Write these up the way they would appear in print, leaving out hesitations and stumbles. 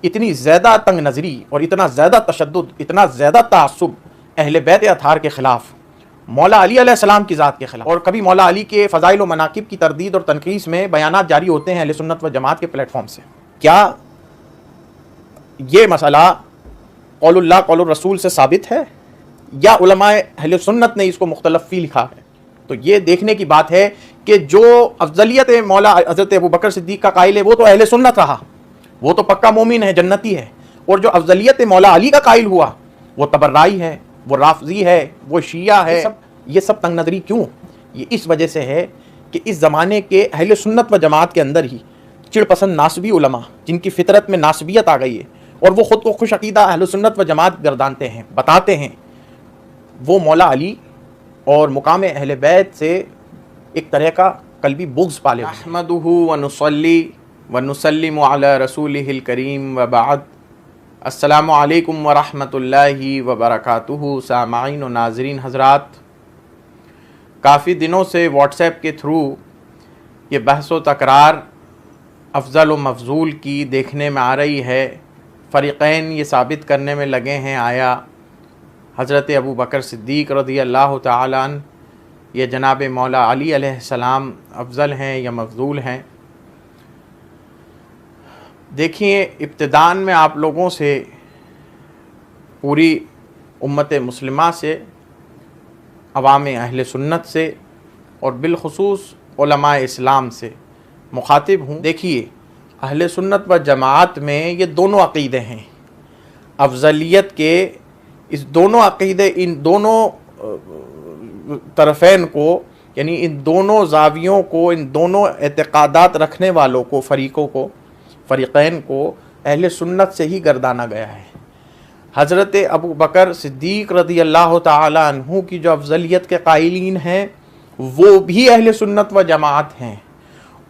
اتنی زیادہ تنگ نظری اور اتنا زیادہ تشدد، اتنا زیادہ تعصب اہل بیت اطہار کے خلاف، مولا علی علیہ السلام کی ذات کے خلاف، اور کبھی مولا علی کے فضائل و مناقب کی تردید اور تنقیص میں بیانات جاری ہوتے ہیں اہل سنت و جماعت کے پلیٹ فارم سے، کیا یہ مسئلہ قول اللہ قول الرسول سے ثابت ہے یا علماء اہل سنت نے اس کو مختلف فی لکھا ہے؟ تو یہ دیکھنے کی بات ہے کہ جو افضلیت مولا حضرت ابوبکر صدیق کا قائل ہے وہ تو اہل سنت رہا، وہ تو پکا مومن ہے، جنتی ہے، اور جو افضلیت مولا علی کا قائل ہوا وہ تبرعی ہے، وہ رافضی ہے، وہ شیعہ ہے۔ یہ سب تنگ نظری کیوں؟ یہ اس وجہ سے ہے کہ اس زمانے کے اہل سنت و جماعت کے اندر ہی چڑ پسند ناسبی علماء، جن کی فطرت میں ناسبیت آ گئی ہے اور وہ خود کو خوش عقیدہ اہل سنت و جماعت گردانتے ہیں، بتاتے ہیں، وہ مولا علی اور مقام اہل بیت سے ایک طرح کا قلبی بغض پالے ہوئے ہیں۔ نحمدہ ونصلی ونسلم علی رسولہ الکریم وبعد۔ السلام علیکم ورحمۃ اللہ وبرکاتہ۔ سامعین و ناظرین حضرات، کافی دنوں سے واٹس ایپ کے تھرو یہ بحث و تکرار افضل و مفضول کی دیکھنے میں آ رہی ہے۔ فریقین یہ ثابت کرنے میں لگے ہیں آیا حضرت ابوبکر صدیق رضی اللہ تعالیٰ عنہ یہ جناب مولا علی علیہ السلام افضل ہیں یا مفضول ہیں۔ دیکھیے، ابتداءً میں آپ لوگوں سے، پوری امت مسلمہ سے، عوام اہل سنت سے اور بالخصوص علماء اسلام سے مخاطب ہوں۔ دیکھیے، اہل سنت و جماعت میں یہ دونوں عقیدے ہیں افضلیت کے۔ اس دونوں عقیدے، ان دونوں طرفین کو، یعنی ان دونوں زاویوں کو، ان دونوں اعتقادات رکھنے والوں کو، فریقین کو اہل سنت سے ہی گردانا گیا ہے۔ حضرت ابوبکر صدیق رضی اللہ تعالی عنہ کی جو افضلیت کے قائلین ہیں وہ بھی اہل سنت و جماعت ہیں،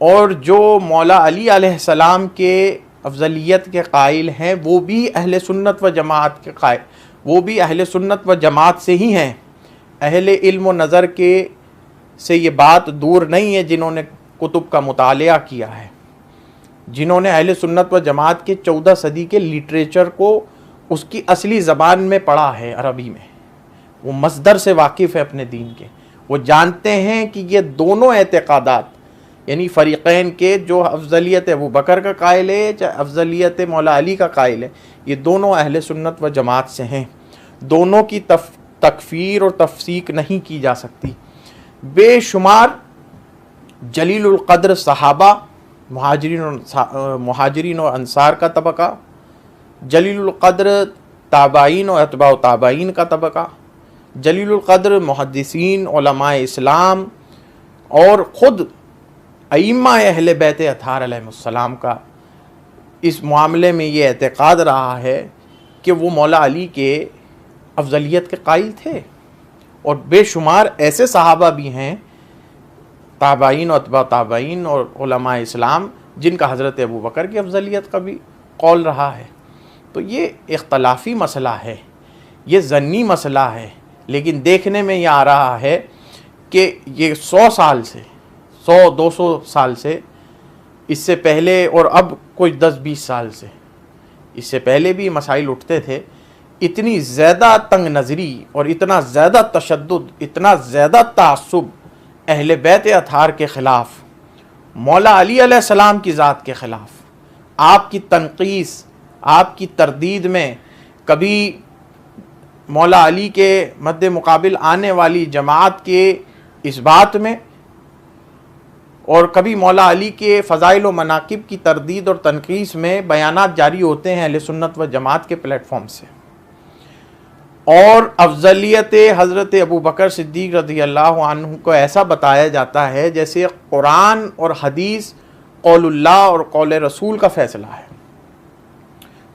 اور جو مولا علی علیہ السلام کے افضلیت کے قائل ہیں وہ بھی اہل سنت و جماعت کے قائل، وہ بھی اہل سنت و جماعت سے ہی ہیں۔ اہل علم و نظر کے سے یہ بات دور نہیں ہے جنہوں نے کتب کا مطالعہ کیا ہے، جنہوں نے اہل سنت و جماعت کے 14 صدی کے لٹریچر کو اس کی اصلی زبان میں پڑھا ہے، عربی میں۔ وہ مصدر سے واقف ہے اپنے دین کے، وہ جانتے ہیں کہ یہ دونوں اعتقادات، یعنی فریقین کے، جو افضلیت ابوبکر کا قائل ہے چاہے افضلیت مولا علی کا قائل ہے، یہ دونوں اہل سنت و جماعت سے ہیں۔ دونوں کی تکفیر اور تفسیق نہیں کی جا سکتی۔ بے شمار جلیل القدر صحابہ، مہاجرین اور انصار کا طبقہ، جلیل القدر تابعین اور اتباع تابعین کا طبقہ، جلیل القدر محدثین، علماء اسلام، اور خود ائمہ اہل بیت اطہار علیہ السلام کا اس معاملے میں یہ اعتقاد رہا ہے کہ وہ مولا علی کے افضلیت کے قائل تھے۔ اور بے شمار ایسے صحابہ بھی ہیں، تابعین و اتباع تابعین اور علماء اسلام، جن کا حضرت ابوبکر کی افضلیت کا بھی قول رہا ہے۔ تو یہ اختلافی مسئلہ ہے، یہ ظنی مسئلہ ہے، لیکن دیکھنے میں یہ آ رہا ہے کہ یہ 100 سال سے، 100-200 سال سے، اس سے پہلے اور اب کوئی 10-20 سال سے، اس سے پہلے بھی مسائل اٹھتے تھے، اتنی زیادہ تنگ نظری اور اتنا زیادہ تشدد، اتنا زیادہ تعصب اہل بیت اطہار کے خلاف، مولا علی علیہ السلام کی ذات کے خلاف، آپ کی تنقیص، آپ کی تردید میں، کبھی مولا علی کے مد مقابل آنے والی جماعت کے اس بات میں، اور کبھی مولا علی کے فضائل و مناقب کی تردید اور تنقیص میں بیانات جاری ہوتے ہیں اہل سنت و جماعت کے پلیٹ فارم سے، اور افضلیت حضرت ابوبکر صدیق رضی اللہ عنہ کو ایسا بتایا جاتا ہے جیسے قرآن اور حدیث قول اللہ اور قول رسول کا فیصلہ ہے،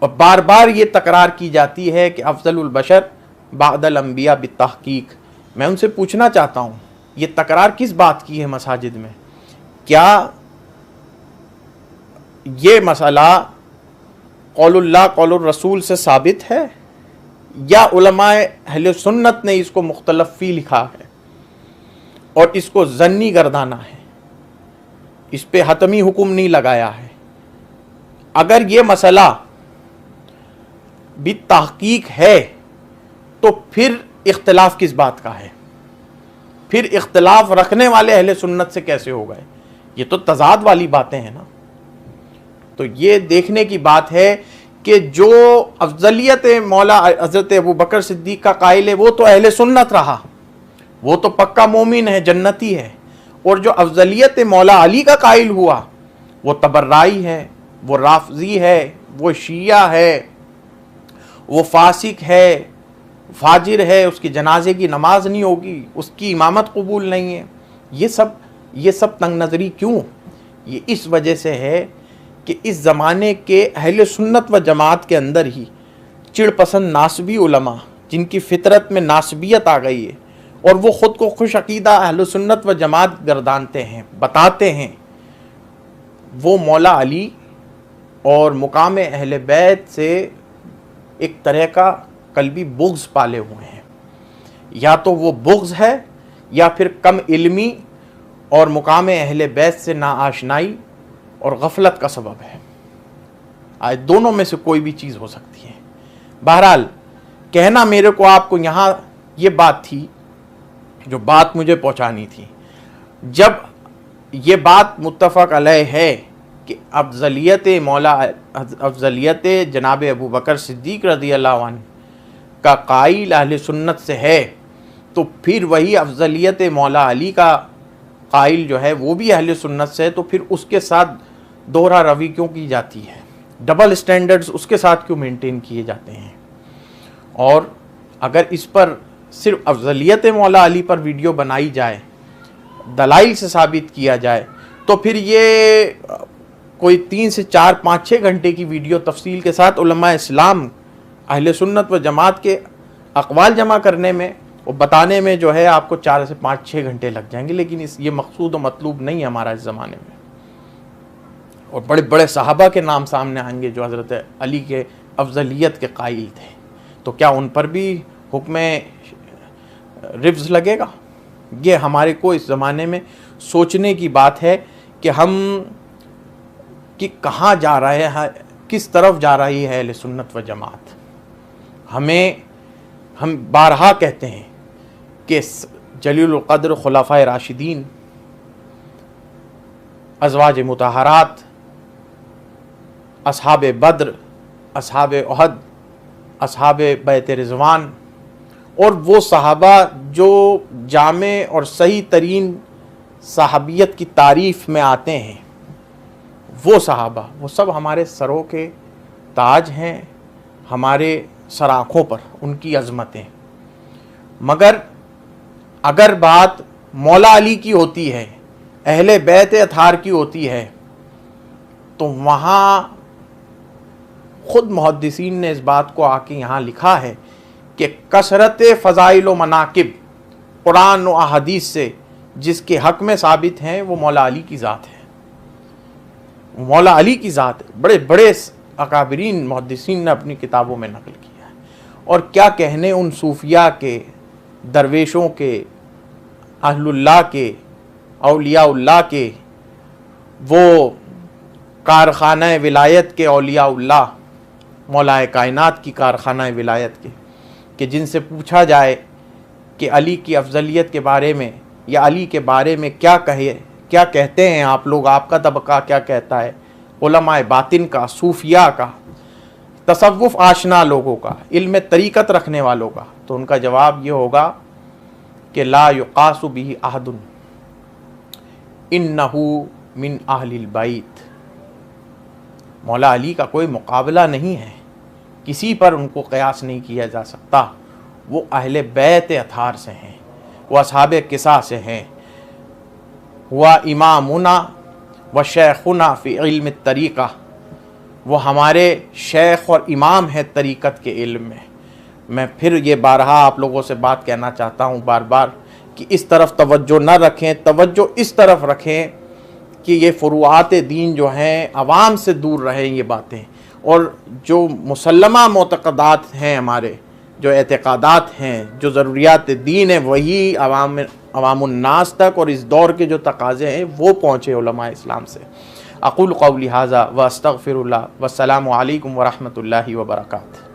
اور بار بار یہ تکرار کی جاتی ہے کہ افضل البشر بعد الانبیاء بالتحقیق۔ میں ان سے پوچھنا چاہتا ہوں، یہ تکرار کس بات کی ہے مساجد میں؟ کیا یہ مسئلہ قول اللہ قول الرسول سے ثابت ہے یا علماء اہل سنت نے اس کو مختلف فی لکھا ہے اور اس کو ظنی گردانا ہے، اس پہ حتمی حکم نہیں لگایا ہے؟ اگر یہ مسئلہ بھی تحقیق ہے تو پھر اختلاف کس بات کا ہے؟ پھر اختلاف رکھنے والے اہل سنت سے کیسے ہو گئے؟ یہ تو تضاد والی باتیں ہیں نا۔ تو یہ دیکھنے کی بات ہے کہ جو افضلیت مولا حضرت ابوبکر صدیق کا قائل ہے وہ تو اہل سنت رہا، وہ تو پکا مومن ہے، جنتی ہے، اور جو افضلیت مولا علی کا قائل ہوا وہ تبرعی ہے، وہ رافضی ہے، وہ شیعہ ہے، وہ فاسق ہے، فاجر ہے، اس کی جنازے کی نماز نہیں ہوگی، اس کی امامت قبول نہیں ہے۔ یہ سب تنگ نظری کیوں؟ یہ اس وجہ سے ہے کہ اس زمانے کے اہل سنت و جماعت کے اندر ہی چڑ پسند ناسبی علماء، جن کی فطرت میں ناسبیت آ گئی ہے اور وہ خود کو خوش عقیدہ اہل سنت و جماعت گردانتے ہیں، بتاتے ہیں، وہ مولا علی اور مقام اہل بیت سے ایک طرح کا قلبی بغض پالے ہوئے ہیں۔ یا تو وہ بغض ہے یا پھر کم علمی اور مقام اہل بیت سے ناآشنائی اور غفلت کا سبب ہے۔ دونوں میں سے کوئی بھی چیز ہو سکتی ہے۔ بہرحال کہنا میرے کو آپ کو یہاں یہ بات تھی جو بات مجھے پہنچانی تھی۔ جب یہ بات متفق علیہ ہے کہ افضلیت جناب ابوبکر صدیق رضی اللہ عنہ کا قائل اہل سنت سے ہے، تو پھر وہی افضلیت مولا علی کا قائل جو ہے وہ بھی اہل سنت سے ہے، تو پھر اس کے ساتھ دوہرا روی کیوں کی جاتی ہے؟ ڈبل سٹینڈرڈز اس کے ساتھ کیوں مینٹین کیے جاتے ہیں؟ اور اگر اس پر صرف افضلیت مولا علی پر ویڈیو بنائی جائے، دلائل سے ثابت کیا جائے، تو پھر یہ کوئی 3 سے 4 5 6 گھنٹے کی ویڈیو تفصیل کے ساتھ علماء اسلام اہل سنت و جماعت کے اقوال جمع کرنے میں اور بتانے میں جو ہے آپ کو 4 سے 5 6 گھنٹے لگ جائیں گے، لیکن یہ مقصود و مطلوب نہیں ہے ہمارا اس زمانے میں۔ اور بڑے بڑے صحابہ کے نام سامنے آئیں گے جو حضرت علی کے افضلیت کے قائل تھے، تو کیا ان پر بھی حکم رفض لگے گا؟ یہ ہمارے کو اس زمانے میں سوچنے کی بات ہے کہ ہم کہاں جا رہے ہیں، کس طرف جا رہی ہے اہل سنت و جماعت۔ ہم بارہا کہتے ہیں کہ جلیل القدر خلفائے راشدین، ازواج مطہرات، اصحاب بدر، اصحاب احد، اصحاب بیت رضوان، اور وہ صحابہ جو جامع اور صحیح ترین صحابیت کی تعریف میں آتے ہیں، وہ صحابہ، وہ سب ہمارے سروں کے تاج ہیں، ہمارے سر آنکھوں پر ان کی عظمتیں۔ مگر اگر بات مولا علی کی ہوتی ہے، اہل بیت اطہار کی ہوتی ہے، تو وہاں خود محدثین نے اس بات کو آ کے یہاں لکھا ہے کہ کثرت فضائل و مناقب قرآن و احادیث سے جس کے حق میں ثابت ہیں وہ مولا علی کی ذات ہے، مولا علی کی ذات ہے۔ بڑے بڑے اکابرین محدثین نے اپنی کتابوں میں نقل کیا ہے۔ اور کیا کہنے ان صوفیاء کے، درویشوں کے، اہل اللہ کے، اولیاء اللہ کے، وہ کارخانہ ولایت کے اولیاء اللہ، مولا کائنات کی کارخانہ ولایت کے، کہ جن سے پوچھا جائے کہ علی کی افضلیت کے بارے میں یا علی کے بارے میں کیا کہتے ہیں آپ لوگ، آپ کا طبقہ کیا کہتا ہے، علماء باطن کا، صوفیاء کا، تصوف آشنا لوگوں کا، علم طریقت رکھنے والوں کا، تو ان کا جواب یہ ہوگا کہ لا یقاس بہ احد انہ من اہل البیت۔ مولا علی کا کوئی مقابلہ نہیں ہے، کسی پر ان کو قیاس نہیں کیا جا سکتا۔ وہ اہل بیت اطہار سے ہیں، وہ اصحاب قصہ سے ہیں۔ ہوا امامنا و شیخنا فی علم الطریقہ، وہ ہمارے شیخ اور امام ہیں طریقت کے علم میں۔ میں پھر یہ بارہا آپ لوگوں سے بات کہنا چاہتا ہوں بار بار کہ اس طرف توجہ نہ رکھیں، توجہ اس طرف رکھیں کہ یہ فروعات دین جو ہیں عوام سے دور رہیں یہ باتیں، اور جو مسلمہ معتقدات ہیں ہمارے، جو اعتقادات ہیں، جو ضروریات دین ہیں، وہی عوام الناس تک اور اس دور کے جو تقاضے ہیں وہ پہنچے علماء اسلام سے۔ اقول قولی ھذا واستغفر اللہ، والسلام علیکم ورحمۃ اللہ وبرکاتہ۔